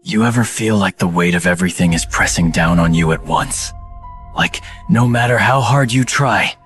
You ever feel like the weight of everything is pressing down on you at once? Like, no matter how hard you try,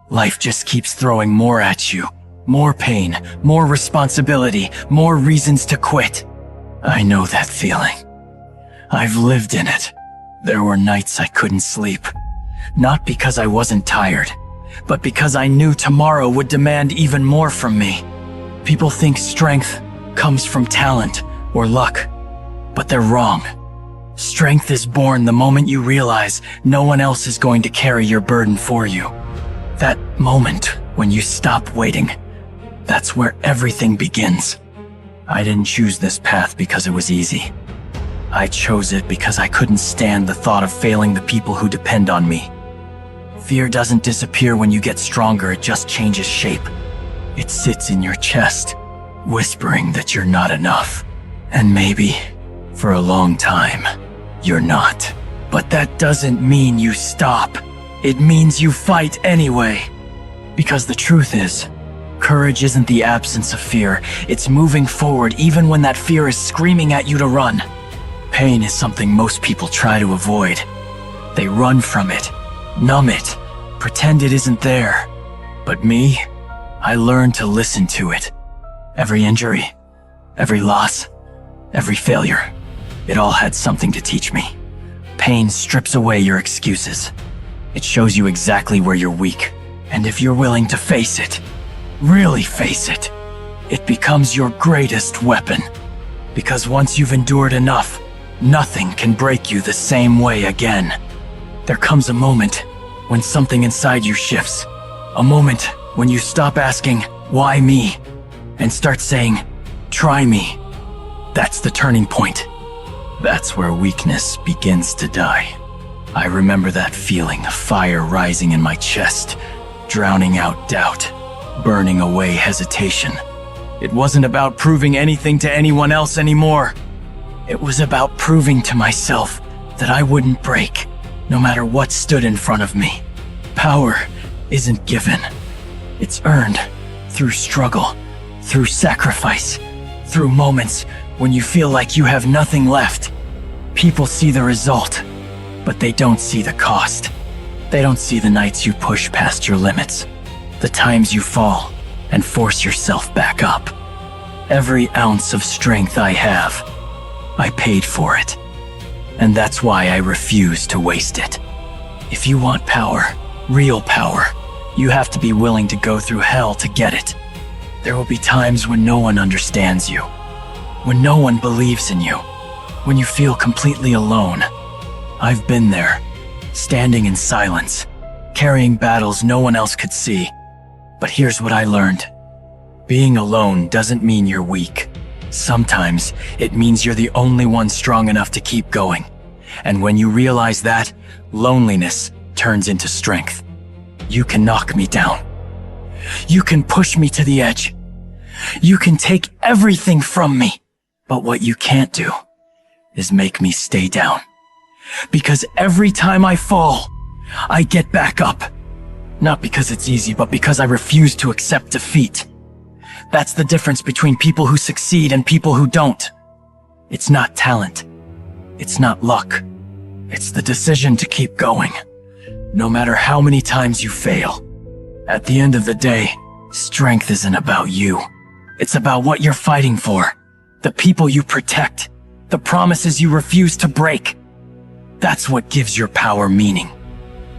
life just keeps throwing more at you. More pain, more responsibility, more reasons to quit. I know that feeling. I've lived in it. There were nights I couldn't sleep. Not because I wasn't tired, but because I knew tomorrow would demand even more from me. People think strength comes from talent or luck, but they're wrong. Strength is born the moment you realize no one else is going to carry your burden for you. That moment when you stop waiting, that's where everything begins. I didn't choose this path because it was easy. I chose it because I couldn't stand the thought of failing the people who depend on me. Fear doesn't disappear when you get stronger, it just changes shape. It sits in your chest, whispering that you're not enough. And maybe, for a long time, you're not. But that doesn't mean you stop. It means you fight anyway. Because the truth is, courage isn't the absence of fear. It's moving forward even when that fear is screaming at you to run. Pain is something most people try to avoid. They run from it, numb it, pretend it isn't there. But me, I learned to listen to it. Every injury, every loss, every failure, it all had something to teach me. Pain strips away your excuses. It shows you exactly where you're weak. And if you're willing to face it, really face it, it becomes your greatest weapon. Because once you've endured enough, nothing can break you the same way again. There comes a moment when something inside you shifts. A moment when you stop asking, why me? And start saying, try me. That's the turning point. That's where weakness begins to die. I remember that feeling, a fire rising in my chest, drowning out doubt, burning away hesitation. It wasn't about proving anything to anyone else anymore. It was about proving to myself that I wouldn't break, no matter what stood in front of me. Power isn't given. It's earned through struggle, through sacrifice, through moments when you feel like you have nothing left. People see the result, but they don't see the cost. They don't see the nights you push past your limits, the times you fall and force yourself back up. Every ounce of strength I have, I paid for it. And that's why I refuse to waste it. If you want power, real power, you have to be willing to go through hell to get it. There will be times when no one understands you, when no one believes in you, when you feel completely alone. I've been there, standing in silence, carrying battles no one else could see. But here's what I learned. Being alone doesn't mean you're weak. Sometimes it means you're the only one strong enough to keep going. And when you realize that, loneliness turns into strength. You can knock me down. You can push me to the edge. You can take everything from me. But what you can't do is make me stay down. Because every time I fall, I get back up. Not because it's easy, but because I refuse to accept defeat. That's the difference between people who succeed and people who don't. It's not talent. It's not luck. It's the decision to keep going, no matter how many times you fail. At the end of the day, strength isn't about you. It's about what you're fighting for, the people you protect, the promises you refuse to break. That's what gives your power meaning.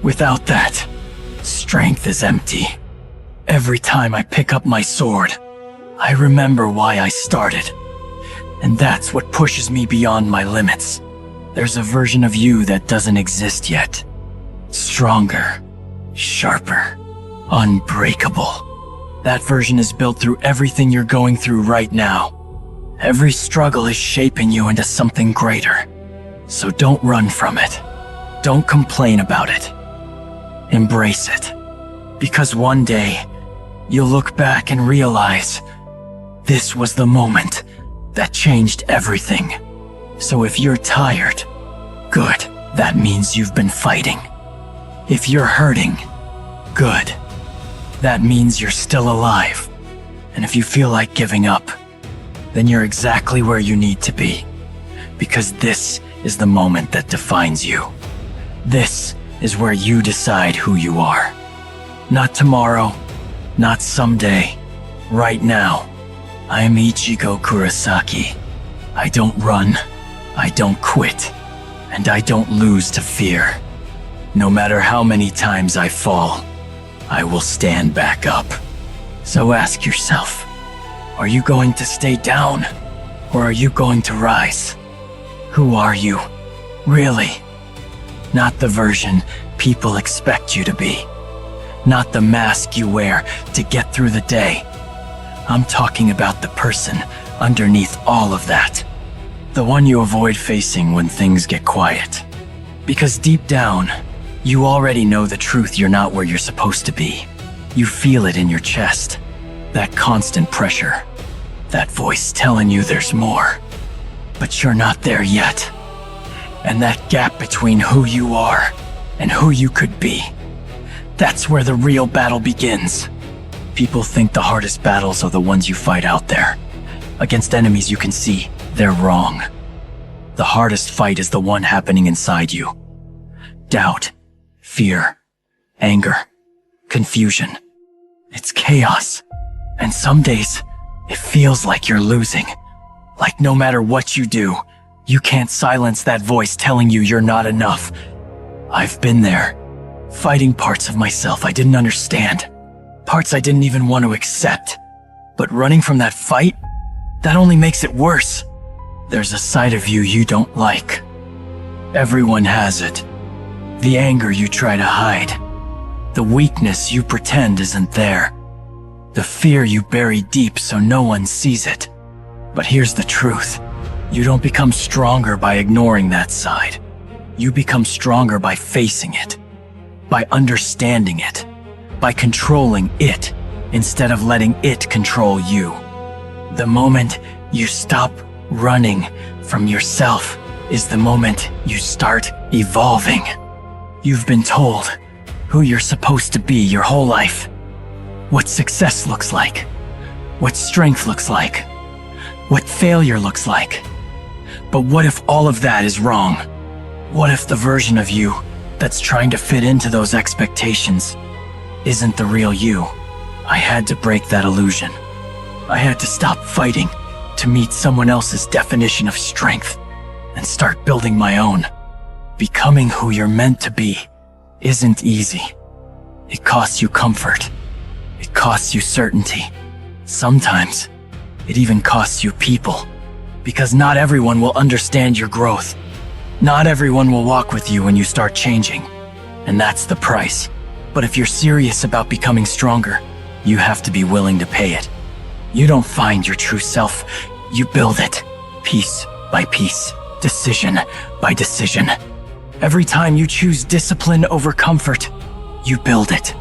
Without that, strength is empty. Every time I pick up my sword, I remember why I started. And that's what pushes me beyond my limits. There's a version of you that doesn't exist yet. Stronger, sharper, unbreakable. That version is built through everything you're going through right now. Every struggle is shaping you into something greater. So don't run from it. Don't complain about it. Embrace it. Because one day, you'll look back and realize this was the moment that changed everything. So if you're tired, good. That means you've been fighting. If you're hurting, good. That means you're still alive. And if you feel like giving up, then you're exactly where you need to be. because this is the moment that defines you. This is where you decide who you are. Not tomorrow, not someday, right now. I am Ichigo Kurosaki. I don't run, I don't quit, and I don't lose to fear. No matter how many times I fall, I will stand back up. So ask yourself, are you going to stay down, or are you going to rise? Who are you, really? Not the version people expect you to be. Not the mask you wear to get through the day. I'm talking about the person underneath all of that. The one you avoid facing when things get quiet. Because deep down, you already know the truth. You're not where you're supposed to be. You feel it in your chest. That constant pressure. That voice telling you there's more. But you're not there yet. And that gap between who you are and who you could be. That's where the real battle begins. People think the hardest battles are the ones you fight out there. Against enemies you can see, they're wrong. The hardest fight is the one happening inside you. Doubt, fear, anger, confusion. It's chaos. And some days, it feels like you're losing. Like no matter what you do, you can't silence that voice telling you you're not enough. I've been there, fighting parts of myself I didn't understand. Parts I didn't even want to accept. But running from that fight, that only makes it worse. There's a side of you don't like. Everyone has it. The anger you try to hide. The weakness you pretend isn't there. The fear you bury deep so no one sees it. But here's the truth. You don't become stronger by ignoring that side. You become stronger by facing it. By understanding it. By controlling it, instead of letting it control you. The moment you stop running from yourself is the moment you start evolving. You've been told who you're supposed to be your whole life. What success looks like. What strength looks like. What failure looks like. But what if all of that is wrong? What if the version of you that's trying to fit into those expectations isn't the real you? I had to break that illusion. I had to stop fighting to meet someone else's definition of strength and start building my own. Becoming who you're meant to be isn't easy. It costs you comfort. It costs you certainty. Sometimes, it even costs you people. Because not everyone will understand your growth. Not everyone will walk with you when you start changing. And that's the price. But if you're serious about becoming stronger, you have to be willing to pay it. You don't find your true self, you build it, piece by piece, decision by decision. Every time you choose discipline over comfort, you build it.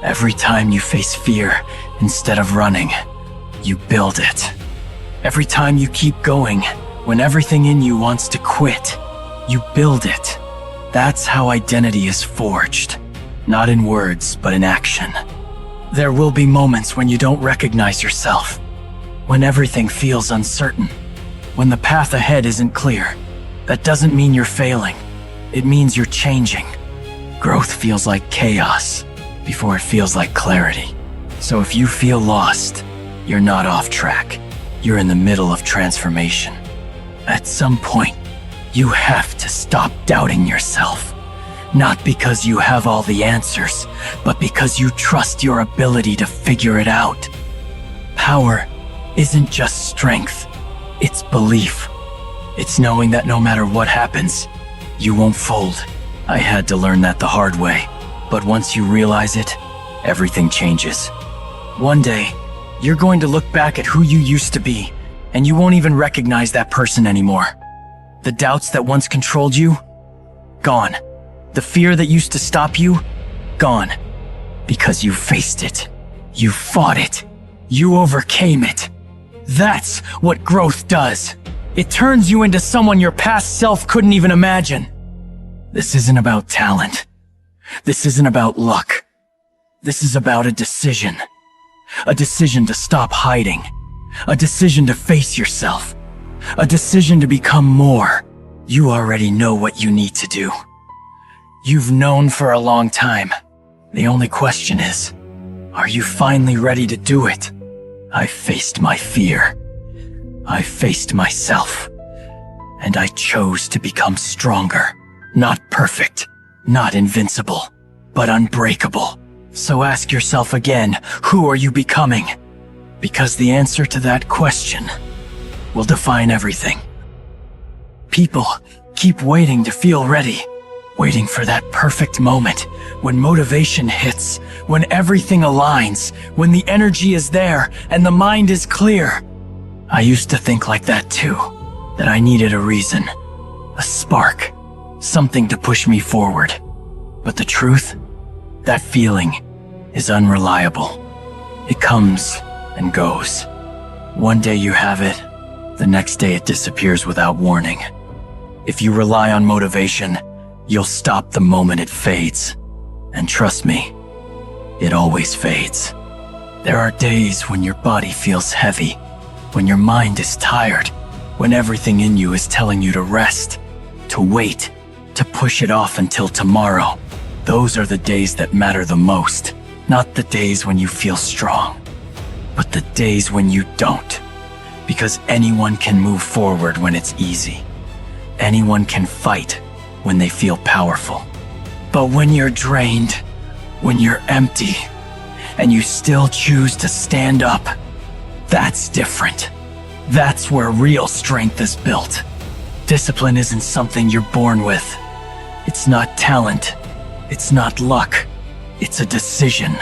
Every time you face fear instead of running, you build it. Every time you keep going when everything in you wants to quit, you build it. That's how identity is forged. Not in words, but in action. There will be moments when you don't recognize yourself. When everything feels uncertain. When the path ahead isn't clear. That doesn't mean you're failing. It means you're changing. Growth feels like chaos before it feels like clarity. So if you feel lost, you're not off track. You're in the middle of transformation. At some point, you have to stop doubting yourself. Not because you have all the answers, but because you trust your ability to figure it out. Power isn't just strength, it's belief. It's knowing that no matter what happens, you won't fold. I had to learn that the hard way, but once you realize it, everything changes. One day, you're going to look back at who you used to be, and you won't even recognize that person anymore. The doubts that once controlled you, gone. The fear that used to stop you, gone. Because you faced it. You fought it. You overcame it. That's what growth does. It turns you into someone your past self couldn't even imagine. This isn't about talent. This isn't about luck. This is about a decision. A decision to stop hiding. A decision to face yourself. a decision to become more. You already know what you need to do. You've known for a long time. The only question is, are you finally ready to do it? I faced my fear. I faced myself. And I chose to become stronger. Not perfect, not invincible, but unbreakable. So ask yourself again, who are you becoming? Because the answer to that question will define everything. People keep waiting to feel ready, waiting for that perfect moment when motivation hits, when everything aligns, when the energy is there and the mind is clear. I used to think like that too, that I needed a reason, a spark, something to push me forward. But the truth, that feeling is unreliable. It comes and goes. One day you have it, the next day it disappears without warning. If you rely on motivation, you'll stop the moment it fades. And trust me, it always fades. There are days when your body feels heavy, when your mind is tired, when everything in you is telling you to rest, to wait, to push it off until tomorrow. Those are the days that matter the most, not the days when you feel strong, but the days when you don't. Because anyone can move forward when it's easy. Anyone can fight when they feel powerful. But when you're drained, when you're empty, and you still choose to stand up, that's different. That's where real strength is built. Discipline isn't something you're born with. It's not talent. It's not luck. It's a decision.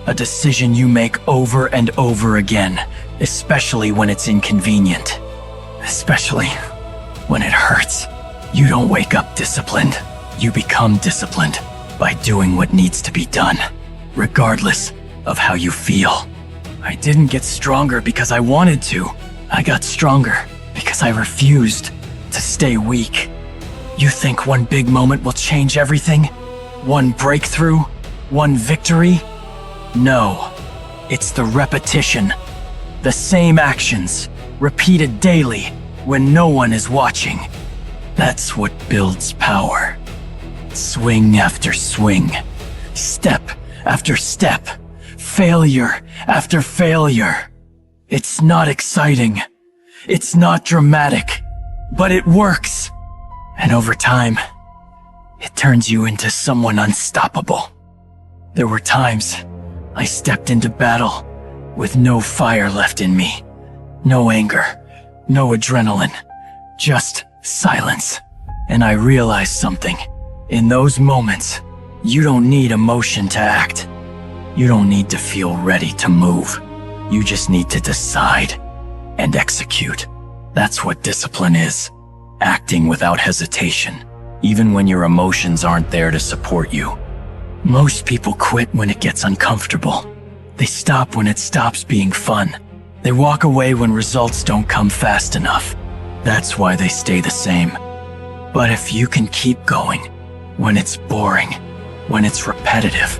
A decision you make over and over again, especially when it's inconvenient. Especially when it hurts. You don't wake up disciplined. You become disciplined by doing what needs to be done, regardless of how you feel. I didn't get stronger because I wanted to. I got stronger because I refused to stay weak. You think one big moment will change everything? One breakthrough? One victory? No. It's the repetition. The same actions, repeated daily, when no one is watching. That's what builds power. Swing after swing. Step after step. Failure after failure. It's not exciting. It's not dramatic. But it works. And over time, it turns you into someone unstoppable. There were times I stepped into battle with no fire left in me. No anger, no adrenaline, just silence. And I realized something. In those moments, you don't need emotion to act. You don't need to feel ready to move. You just need to decide and execute. That's what discipline is. Acting without hesitation, even when your emotions aren't there to support you. Most people quit when it gets uncomfortable. They stop when it stops being fun. They walk away when results don't come fast enough. That's why they stay the same. But if you can keep going, when it's boring, when it's repetitive,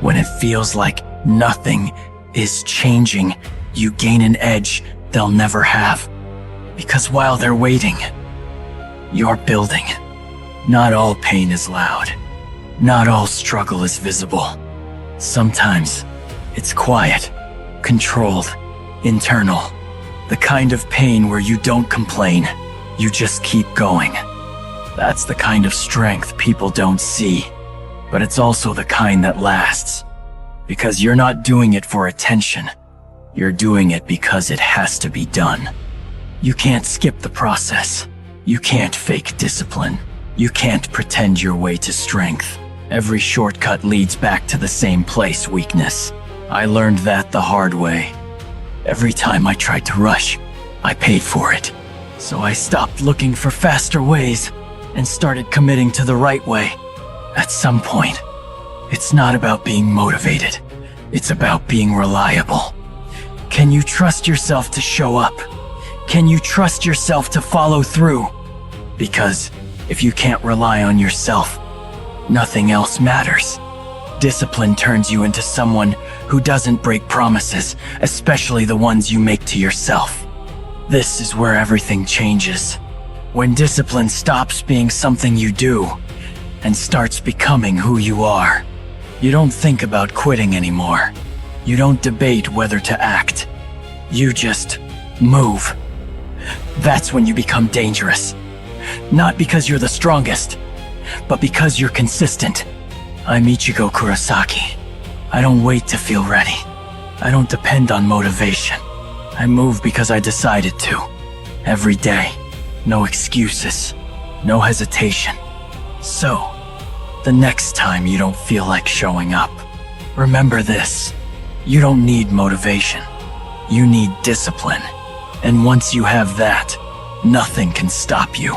when it feels like nothing is changing, you gain an edge they'll never have. Because while they're waiting, you're building. Not all pain is loud. Not all struggle is visible. Sometimes it's quiet, controlled, internal. The kind of pain where you don't complain, you just keep going. That's the kind of strength people don't see, but it's also the kind that lasts. Because you're not doing it for attention. You're doing it because it has to be done. You can't skip the process. You can't fake discipline. You can't pretend your way to strength. Every shortcut leads back to the same place, weakness. I learned that the hard way. Every time I tried to rush, I paid for it. So I stopped looking for faster ways and started committing to the right way. At some point, it's not about being motivated. It's about being reliable. Can you trust yourself to show up? Can you trust yourself to follow through? Because if you can't rely on yourself, nothing else matters. Discipline turns you into someone who doesn't break promises, especially the ones you make to yourself. This is where everything changes. When discipline stops being something you do and starts becoming who you are. You don't think about quitting anymore. You don't debate whether to act. You just move. That's when you become dangerous. Not because you're the strongest, but because you're consistent. I'm Ichigo Kurosaki. I don't wait to feel ready. I don't depend on motivation. I move because I decided to. Every day. No excuses. No hesitation. So, the next time you don't feel like showing up, remember this. You don't need motivation. You need discipline. And once you have that, nothing can stop you.